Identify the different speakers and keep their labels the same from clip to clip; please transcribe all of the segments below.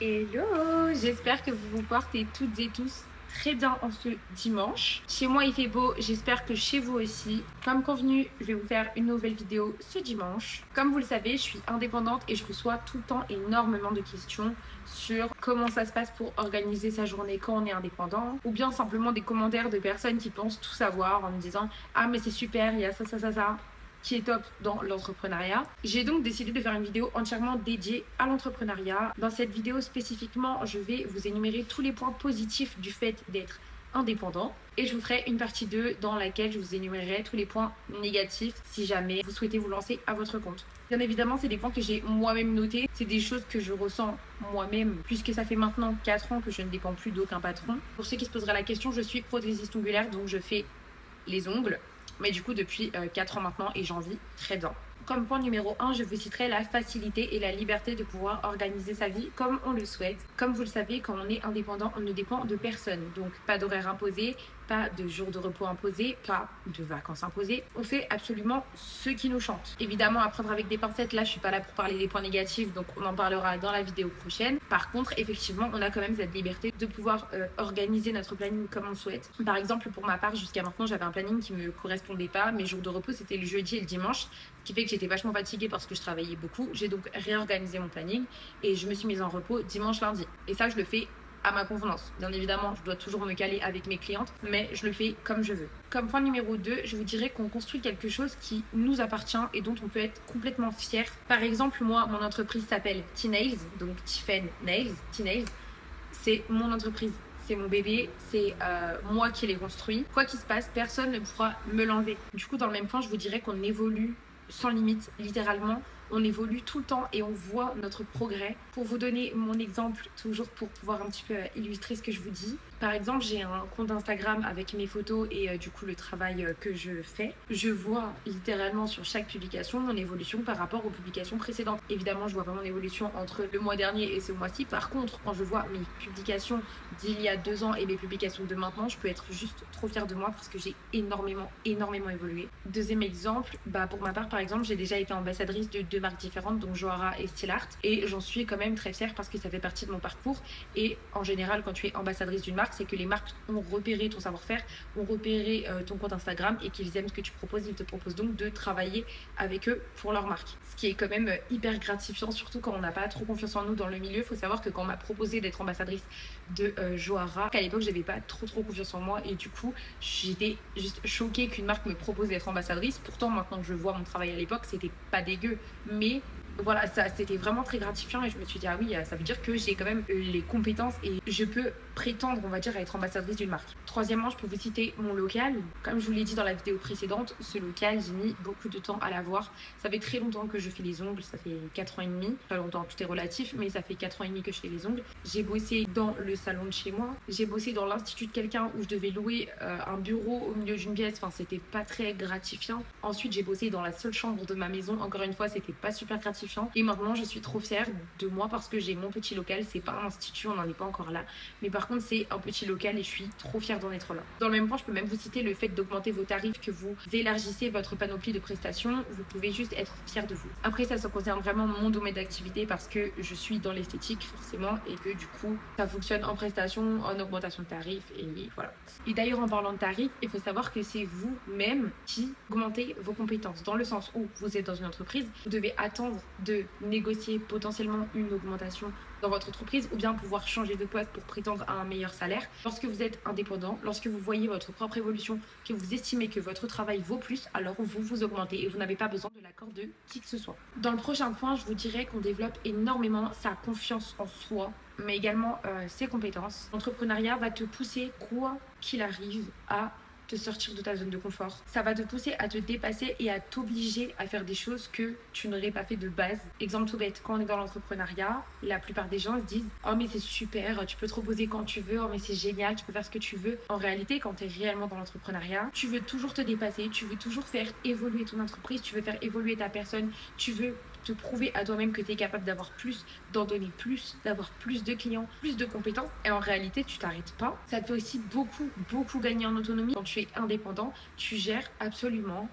Speaker 1: Hello, j'espère que vous vous portez toutes et tous très bien en ce dimanche. Chez moi il fait beau, j'espère que chez vous aussi. Comme convenu, je vais vous faire une nouvelle vidéo ce dimanche. Comme vous le savez, je suis indépendante et je reçois tout le temps énormément de questions sur comment ça se passe pour organiser sa journée quand on est indépendant, ou bien simplement des commentaires de personnes qui pensent tout savoir en me disant « Ah mais c'est super, il y a ça qui est top dans l'entrepreneuriat. » J'ai donc décidé de faire une vidéo entièrement dédiée à l'entrepreneuriat. Dans cette vidéo spécifiquement, je vais vous énumérer tous les points positifs du fait d'être indépendant et je vous ferai une partie 2 dans laquelle je vous énumérerai tous les points négatifs si jamais vous souhaitez vous lancer à votre compte. Bien évidemment, c'est des points que j'ai moi-même notés, c'est des choses que je ressens moi-même puisque ça fait maintenant 4 ans que je ne dépends plus d'aucun patron. Pour ceux qui se poseraient la question, je suis prothésiste ongulaire, donc je fais les ongles. Mais du coup, depuis 4 ans maintenant, et j'en vis très bien. Comme point numéro 1, je vous citerai la facilité et la liberté de pouvoir organiser sa vie comme on le souhaite. Comme vous le savez, quand on est indépendant, on ne dépend de personne. Donc, pas d'horaire imposé, pas de jours de repos imposés, pas de vacances imposées. On fait absolument ce qui nous chante. Évidemment, à prendre avec des pincettes, là, je suis pas là pour parler des points négatifs, donc on en parlera dans la vidéo prochaine. Par contre, effectivement, on a quand même cette liberté de pouvoir organiser notre planning comme on le souhaite. Par exemple, pour ma part, jusqu'à maintenant, j'avais un planning qui me correspondait pas. Mes jours de repos, c'était le jeudi et le dimanche, ce qui fait que j'étais vachement fatiguée parce que je travaillais beaucoup. J'ai donc réorganisé mon planning et je me suis mise en repos dimanche, lundi. Et ça, je le fais à ma convenance. Bien évidemment, je dois toujours me caler avec mes clientes, mais je le fais comme je veux. Comme point numéro 2, je vous dirais qu'on construit quelque chose qui nous appartient et dont on peut être complètement fier. Par exemple, moi, mon entreprise s'appelle T-Nails, donc Tiffen Nails, T-Nails. C'est mon entreprise. C'est mon bébé, c'est moi qui l'ai construit. Quoi qu'il se passe, personne ne pourra me l'enlever. Du coup, dans le même point, je vous dirais qu'on évolue sans limite, littéralement. On évolue tout le temps et on voit notre progrès. Pour vous donner mon exemple, toujours pour pouvoir un petit peu illustrer ce que je vous dis. Par exemple, j'ai un compte Instagram avec mes photos et du coup le travail que je fais. Je vois littéralement sur chaque publication mon évolution par rapport aux publications précédentes. Évidemment, je vois pas mon évolution entre le mois dernier et ce mois-ci. Par contre, quand je vois mes publications d'il y a 2 ans et mes publications de maintenant, je peux être juste trop fière de moi parce que j'ai énormément évolué. Deuxième exemple, pour ma part, par exemple, j'ai déjà été ambassadrice de 2 marques différentes, donc Joara et Style Art, et j'en suis quand même très fière parce que ça fait partie de mon parcours. Et en général, quand tu es ambassadrice d'une marque, c'est que les marques ont repéré ton savoir-faire, ont repéré ton compte Instagram et qu'ils aiment ce que tu proposes. Ils te proposent donc de travailler avec eux pour leur marque, ce qui est quand même hyper gratifiant, surtout quand on n'a pas trop confiance en nous dans le milieu. Il faut savoir que quand on m'a proposé d'être ambassadrice de Joara, qu'à l'époque j'avais pas trop confiance en moi et du coup j'étais juste choquée qu'une marque me propose d'être ambassadrice. Pourtant maintenant que je vois mon travail à l'époque, c'était pas dégueu, mais voilà, ça c'était vraiment très gratifiant et je me suis dit ah oui, ça veut dire que j'ai quand même les compétences et je peux prétendre, on va dire, à être ambassadrice d'une marque. Troisièmement, je peux vous citer mon local. Comme je vous l'ai dit dans la vidéo précédente, ce local, j'ai mis beaucoup de temps à l'avoir. Ça fait très longtemps que je fais les ongles, ça fait 4 ans et demi. Pas longtemps, tout est relatif, mais ça fait 4 ans et demi que je fais les ongles. J'ai bossé dans le salon de chez moi. J'ai bossé dans l'institut de quelqu'un où je devais louer un bureau au milieu d'une pièce. Enfin, c'était pas très gratifiant. Ensuite, j'ai bossé dans la seule chambre de ma maison. Encore une fois, c'était pas super gratifiant. Et maintenant, je suis trop fière de moi parce que j'ai mon petit local. C'est pas un institut, on n'en est pas encore là. Mais par contre, c'est un petit local et je suis trop fière d'en être là. Dans le même temps, je peux même vous citer le fait d'augmenter vos tarifs, que vous élargissez votre panoplie de prestations. Vous pouvez juste être fière de vous. Après, ça concerne vraiment mon domaine d'activité parce que je suis dans l'esthétique forcément et que du coup, ça fonctionne en prestation, en augmentation de tarifs et voilà. Et d'ailleurs, en parlant de tarifs, il faut savoir que c'est vous-même qui augmentez vos compétences. Dans le sens où vous êtes dans une entreprise, vous devez attendre de négocier potentiellement une augmentation dans votre entreprise ou bien pouvoir changer de poste pour prétendre à un meilleur salaire. Lorsque vous êtes indépendant, lorsque vous voyez votre propre évolution, que vous estimez que votre travail vaut plus, alors vous augmentez et vous n'avez pas besoin de l'accord de qui que ce soit. Dans le prochain point, je vous dirais qu'on développe énormément sa confiance en soi, mais également ses compétences. L'entrepreneuriat va te pousser, quoi qu'il arrive, à te sortir de ta zone de confort. Ça va te pousser à te dépasser et à t'obliger à faire des choses que tu n'aurais pas fait de base. Exemple tout bête, quand on est dans l'entrepreneuriat, la plupart des gens se disent « Oh mais c'est super, tu peux te reposer quand tu veux, oh mais c'est génial, tu peux faire ce que tu veux ». En réalité, quand tu es réellement dans l'entrepreneuriat, tu veux toujours te dépasser, tu veux toujours faire évoluer ton entreprise, tu veux faire évoluer ta personne, tu veux te prouver à toi-même que tu es capable d'avoir plus, d'en donner plus, d'avoir plus de clients, plus de compétences. Et en réalité, tu t'arrêtes pas. Ça te fait aussi beaucoup gagner en autonomie. Quand tu es indépendant, tu gères absolument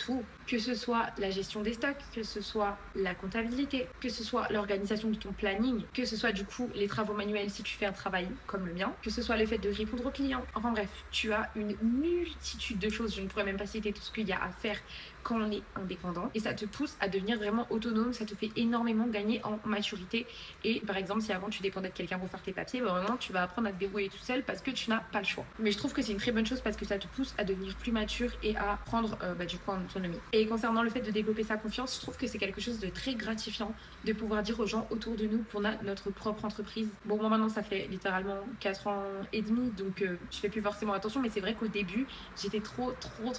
Speaker 1: tout, que ce soit la gestion des stocks, que ce soit la comptabilité, que ce soit l'organisation de ton planning, que ce soit du coup les travaux manuels si tu fais un travail comme le mien, que ce soit le fait de répondre aux clients. Enfin bref, tu as une multitude de choses, je ne pourrais même pas citer tout ce qu'il y a à faire quand on est indépendant, et ça te pousse à devenir vraiment autonome, ça te fait énormément gagner en maturité. Et par exemple, si avant tu dépendais de quelqu'un pour faire tes papiers, vraiment tu vas apprendre à te débrouiller tout seul parce que tu n'as pas le choix. Mais je trouve que c'est une très bonne chose parce que ça te pousse à devenir plus mature et à prendre du coup en autonomie. Et concernant le fait de développer sa confiance, je trouve que c'est quelque chose de très gratifiant de pouvoir dire aux gens autour de nous qu'on a notre propre entreprise. Bon, moi maintenant ça fait littéralement 4 ans et demi, donc je fais plus forcément attention, mais c'est vrai qu'au début j'étais trop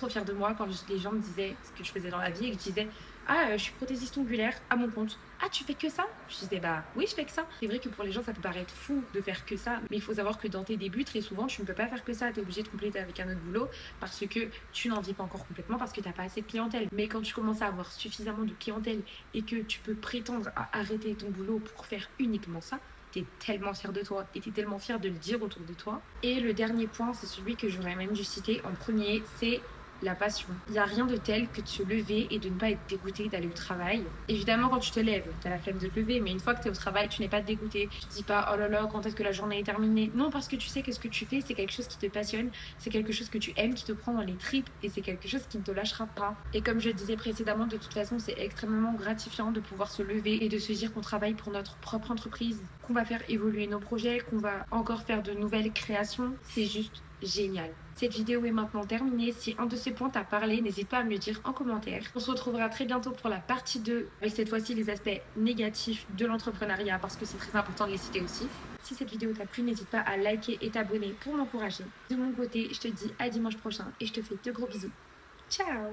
Speaker 1: fière de moi quand les gens me disaient ce que je faisais dans la vie et que je disais je suis prothésiste ongulaire à mon compte. Ah, tu fais que ça? Je disais bah oui, je fais que ça. C'est vrai que pour les gens ça peut paraître fou de faire que ça, mais il faut savoir que dans tes débuts très souvent tu ne peux pas faire que ça, tu es obligé de compléter avec un autre boulot parce que tu n'en vis pas encore complètement, parce que tu n'as pas assez de clientèle. Mais quand tu commences à avoir suffisamment de clientèle et que tu peux prétendre à arrêter ton boulot pour faire uniquement ça, t'es tellement fière de toi et t'es tellement fière de le dire autour de toi. Et le dernier point, c'est celui que j'aurais même dû citer en premier, c'est la passion. Il n'y a rien de tel que de se lever et de ne pas être dégoûté d'aller au travail. Évidemment, quand tu te lèves, tu as la flemme de te lever, mais une fois que tu es au travail, tu n'es pas dégoûté. Tu te dis pas, oh là là, quand est-ce que la journée est terminée? Non, parce que tu sais que ce que tu fais, c'est quelque chose qui te passionne, c'est quelque chose que tu aimes, qui te prend dans les tripes, et c'est quelque chose qui ne te lâchera pas. Et comme je disais précédemment, de toute façon, c'est extrêmement gratifiant de pouvoir se lever et de se dire qu'on travaille pour notre propre entreprise, qu'on va faire évoluer nos projets, qu'on va encore faire de nouvelles créations. C'est juste génial. Cette vidéo est maintenant terminée. Si un de ces points t'a parlé, n'hésite pas à me le dire en commentaire. On se retrouvera très bientôt pour la partie 2 avec cette fois-ci les aspects négatifs de l'entrepreneuriat parce que c'est très important de les citer aussi. Si cette vidéo t'a plu, n'hésite pas à liker et t'abonner pour m'encourager. De mon côté, je te dis à dimanche prochain et je te fais de gros bisous. Ciao!